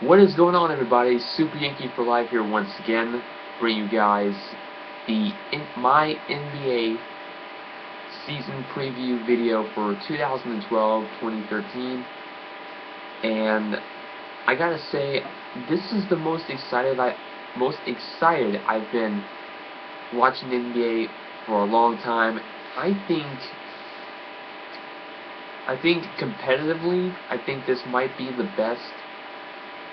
What is going on, everybody? Super Yankee for Life here once again, bringing you guys my NBA season preview video for 2012-2013, and I gotta say, this is the most excited I've been watching the NBA for a long time. I think competitively, I think this might be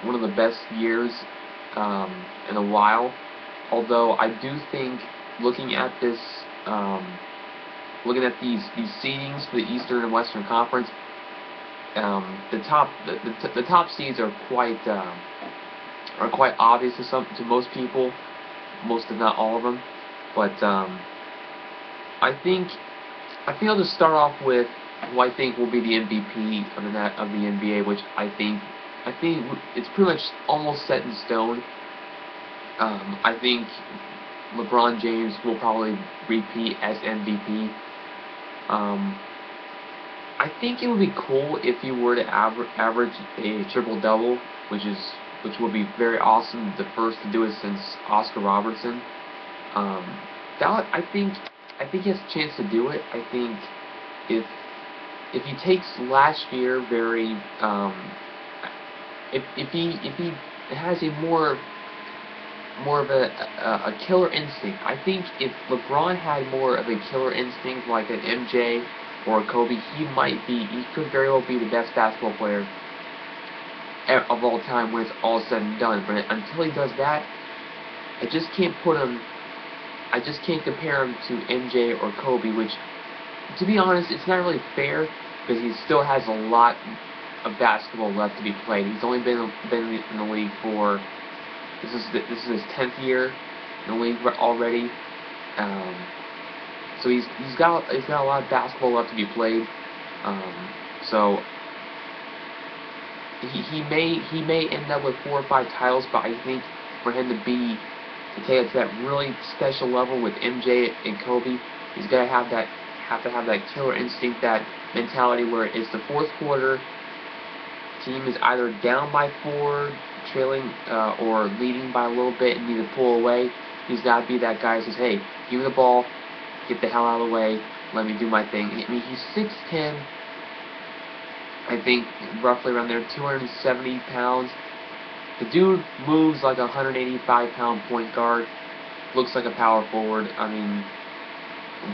one of the best years in a while. Although I do think, looking at this, looking at these seedings for the Eastern and Western Conference, the top seeds are quite obvious to most people, most if not all of them. But I think I'll just start off with who I think will be the MVP of the NBA, which I think it's pretty much almost set in stone. I think LeBron James will probably repeat as MVP. I think it would be cool if he were to average a triple-double, which would be very awesome. The first to do it since Oscar Robertson. I think he has a chance to do it. I think if he takes last year very if he has a more of a killer instinct. I think if LeBron had more of a killer instinct like an MJ or a Kobe, he could very well be the best basketball player of all time when it's all said and done. But until he does that, I just can't compare him to MJ or Kobe, which, to be honest, it's not really fair because he still has a lot of basketball left to be played. He's only been in the league for this is his 10th year in the league already. So he's got a lot of basketball left to be played. So he may end up with 4 or 5 titles, but I think for him to take it to that really special level with MJ and Kobe, he's gonna have to have that killer instinct, that mentality where it's the fourth quarter, team is either down by 4, trailing, or leading by a little bit and need to pull away. He's got to be that guy who says, hey, give me the ball, get the hell out of the way, let me do my thing. I mean, he's 6'10", I think roughly around there, 270 pounds. The dude moves like a 185-pound point guard, looks like a power forward. I mean,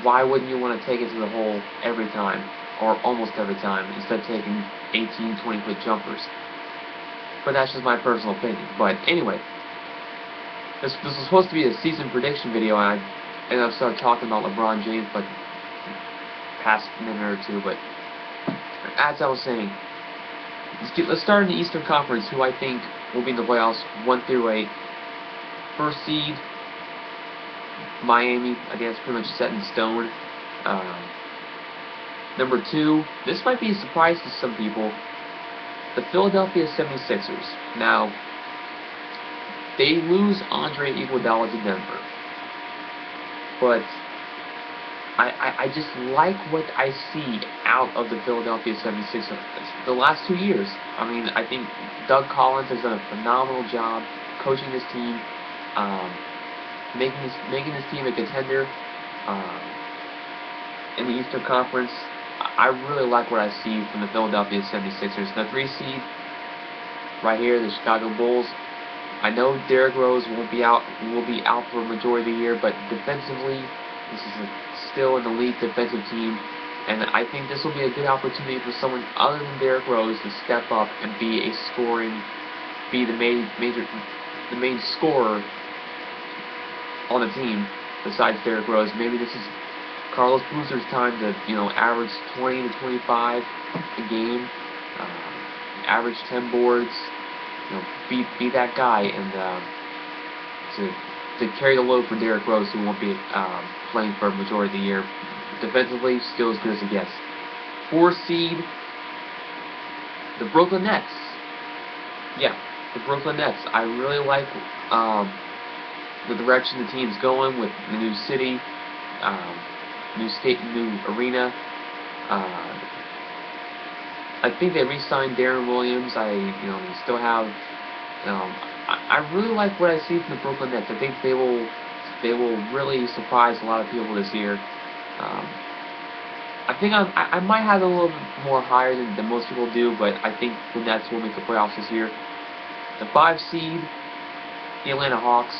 why wouldn't you want to take it to the hole every time, or almost every time, instead of taking 18, 20-foot jumpers? But that's just my personal opinion. But anyway, this was supposed to be a season prediction video, and I ended up started talking about LeBron James, but past minute or two. But as I was saying, let's start in the Eastern Conference, who I think will be in the playoffs 1 through 8. First seed, Miami. I think that's pretty much set in stone. Number 2, this might be a surprise to some people, the Philadelphia 76ers. Now, they lose Andre Iguodala to Denver, but I just like what I see out of the Philadelphia 76ers the last 2 years. I mean, I think Doug Collins has done a phenomenal job coaching this team, making this team a contender in the Eastern Conference. I really like what I see from the Philadelphia 76ers. The 3 seed, right here, the Chicago Bulls. I know Derrick Rose will be out for a majority of the year, but defensively, this is still an elite defensive team, and I think this will be a good opportunity for someone other than Derrick Rose to step up and be the main scorer on the team besides Derrick Rose. Maybe this is Carlos Boozer's time to, average 20 to 25 a game, average 10 boards, be that guy, and to carry the load for Derrick Rose, who won't be playing for a majority of the year. Defensively, still as good as it gets. 4 seed, the Brooklyn Nets. Yeah, the Brooklyn Nets. I really like the direction the team's going with the new city, new state, new arena. I think they re-signed Darren Williams. They still have I really like what I see from the Brooklyn Nets. I think they will really surprise a lot of people this year. I think I might have it a little bit more higher than most people do, but I think the Nets will make the playoffs this year. The 5 seed, the Atlanta Hawks.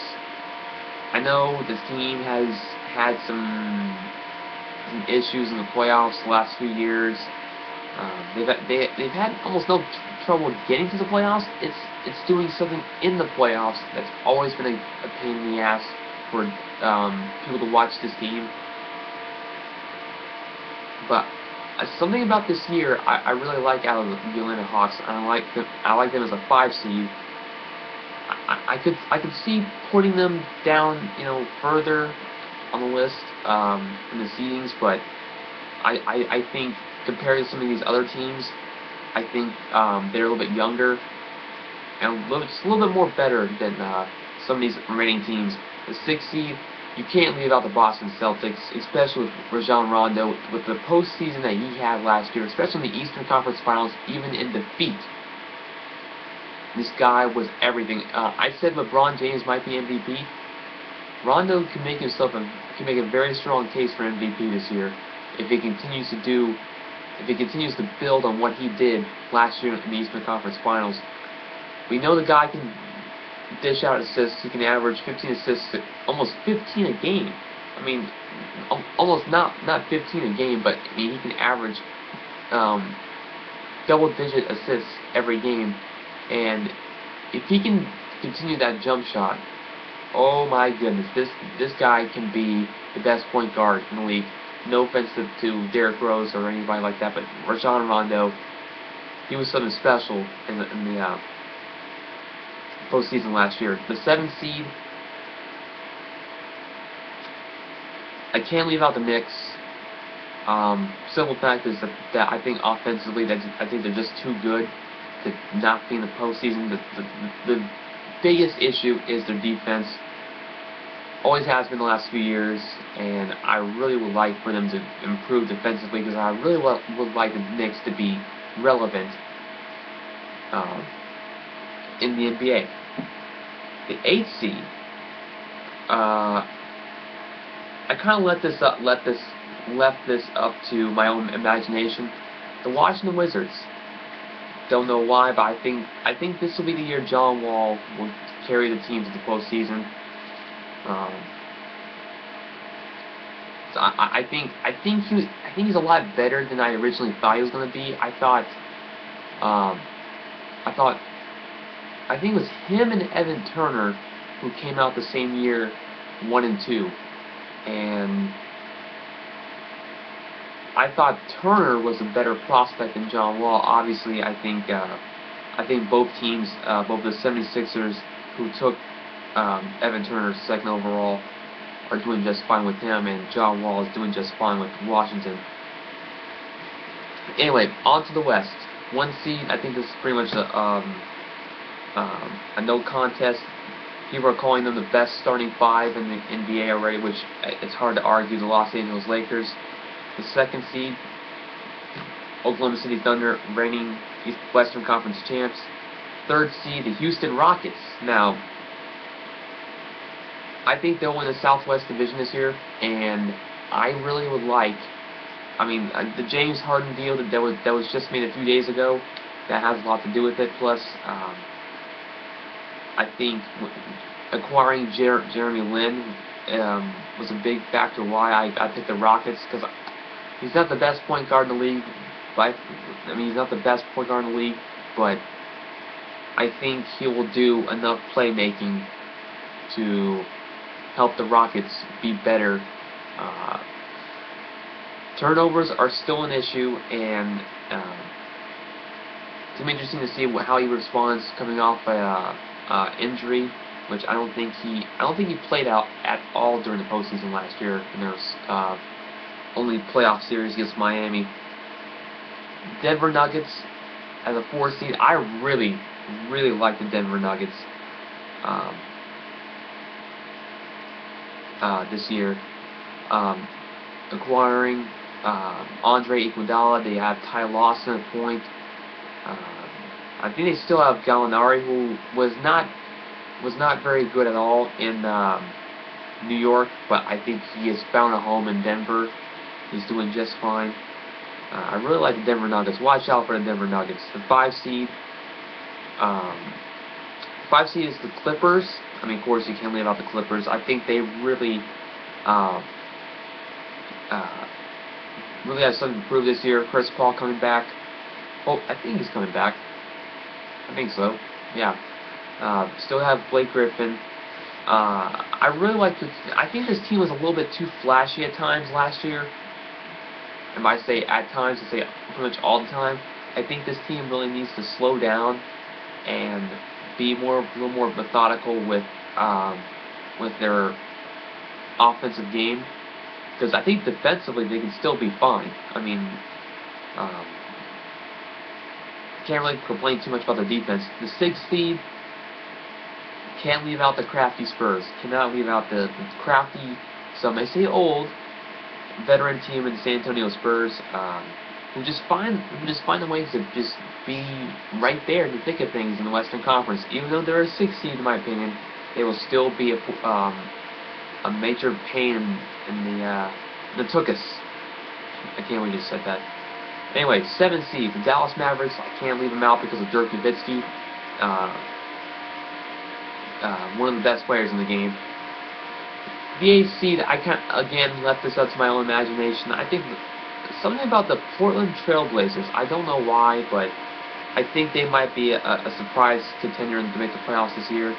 I know this team has had some issues in the playoffs the last few years. They've had almost no trouble getting to the playoffs. It's doing something in the playoffs that's always been a pain in the ass for people to watch this team. But something about this year I really like out of the Atlanta Hawks. I like them as a 5 seed. I could see putting them down, further on the list in the seedings, but I think compared to some of these other teams, I think they're a little bit younger and just a little bit more better than some of these remaining teams. The 6 seed, you can't leave out the Boston Celtics, especially with Rajon Rondo, with the postseason that he had last year, especially in the Eastern Conference Finals, even in defeat. This guy was everything. I said LeBron James might be MVP. Rondo can make a very strong case for MVP this year if he continues to build on what he did last year in the Eastern Conference Finals. We know the guy can dish out assists. He can average 15 assists, almost 15 a game. I mean, almost not 15 a game, but I mean he can average double-digit assists every game. And if he can continue that jump shot, oh my goodness, this guy can be the best point guard in the league. No offense to Derrick Rose or anybody like that, but Rajon Rondo, he was something special in the postseason last year. The 7th seed, I can't leave out the Knicks. Simple fact is that I think offensively, I think they're just too good to not be in the postseason. The biggest issue is their defense. Always has been the last few years, and I really would like for them to improve defensively because I really would like the Knicks to be relevant in the NBA. The 8th seed, I kind of left this up to my own imagination. The Washington Wizards. Don't know why, but I think this will be the year John Wall will carry the team to the postseason. So I think he's a lot better than I originally thought he was going to be. I think it was him and Evan Turner who came out the same year, 1 and 2, and I thought Turner was a better prospect than John Wall. Obviously, I think both teams, both the 76ers who took Evan Turner 2nd overall, are doing just fine with him, and John Wall is doing just fine with Washington. Anyway, on to the West. 1 seed, I think this is pretty much a no contest. People are calling them the best starting 5 in the NBA already, which it's hard to argue. The Los Angeles Lakers. The 2nd seed, Oklahoma City Thunder, reigning Western Conference champs. 3rd seed, the Houston Rockets. Now, I think they'll win the Southwest Division this year, and I really would like, the James Harden deal that was just made a few days ago, that has a lot to do with it. Plus, I think acquiring Jeremy Lin was a big factor why I picked the Rockets, because he's not the best point guard in the league. He's not the best point guard in the league, but I think he will do enough playmaking to help the Rockets be better. Turnovers are still an issue, and it's going to be interesting to see how he responds coming off a injury, which I don't think he played out at all during the postseason last year, and there was only playoff series against Miami. Denver Nuggets as a 4 seed. I really like the Denver Nuggets this year. Acquiring Andre Iguodala, they have Ty Lawson at point. I think they still have Gallinari, who was not very good at all in New York, but I think he has found a home in Denver. He's doing just fine. I really like the Denver Nuggets. Watch out for the Denver Nuggets. The 5 seed. 5 seed is the Clippers. I mean, of course, you can't leave out the Clippers. I think they really really have something to prove this year. Chris Paul coming back. Oh, I think he's coming back. I think so. Yeah. Still have Blake Griffin. I really like this. I think this team was a little bit too flashy at times last year. And I say at times, I say pretty much all the time. I think this team really needs to slow down and be a little more methodical with their offensive game. Because I think defensively they can still be fine. I mean, can't really complain too much about their defense. The 6th seed, can't leave out the crafty Spurs. Cannot leave out the crafty, some may say old, veteran team in the San Antonio Spurs, who just find the ways to just be right there in the thick of things in the Western Conference. Even though they're a 6th seed, in my opinion, they will still be a major pain in the tuchus. I can't believe I just said that. Anyway, 7th seed, the Dallas Mavericks. I can't leave them out because of Dirk Nowitzki, one of the best players in the game. The 8th seed, I again left this up to my own imagination. I think something about the Portland Trail Blazers. I don't know why, but I think they might be a surprise contender to make the playoffs this year.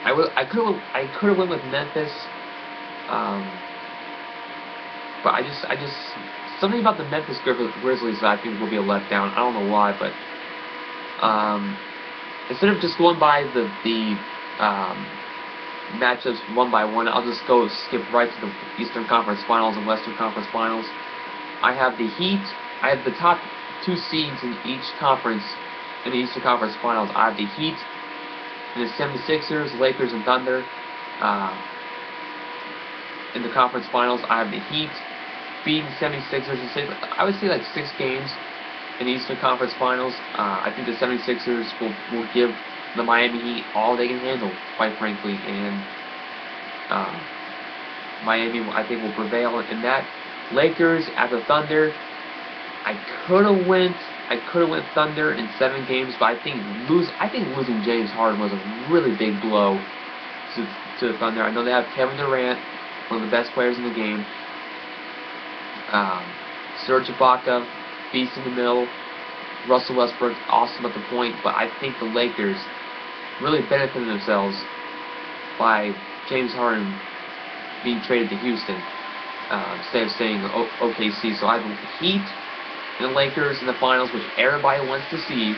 I could have went with Memphis, but I just something about the Memphis Grizzlies that I think will be a letdown. I don't know why, but instead of just going by the matchups one by one, I'll just skip right to the Eastern Conference Finals and Western Conference Finals. I have the Heat. I have the top 2 seeds in each conference in the Eastern Conference Finals. I have the Heat and the 76ers, Lakers, and Thunder. In the conference finals, I have the Heat beating the 76ers in I would say like 6 games in the Eastern Conference Finals. I think the 76ers will give the Miami Heat all they can handle, quite frankly, and Miami, I think, will prevail in that. Lakers at the Thunder. I could have went Thunder in 7 games, but I think losing James Harden was a really big blow to the Thunder. I know they have Kevin Durant, one of the best players in the game. Serge Ibaka, beast in the middle. Russell Westbrook, awesome at the point, but I think the Lakers really benefited themselves by James Harden being traded to Houston instead of staying OKC. So I have the Heat and the Lakers in the finals, which everybody wants to see.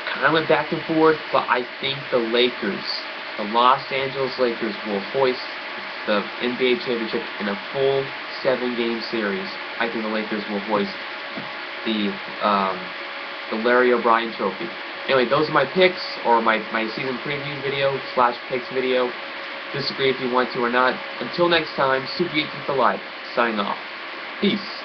Kind of went back and forth, but I think the Los Angeles Lakers, will hoist the NBA championship in a full 7-game series. I think the Lakers will hoist the Larry O'Brien Trophy. Anyway, those are my picks, or my season preview video / picks video. Disagree if you want to or not. Until next time, Super Geek for life. Signing off. Peace.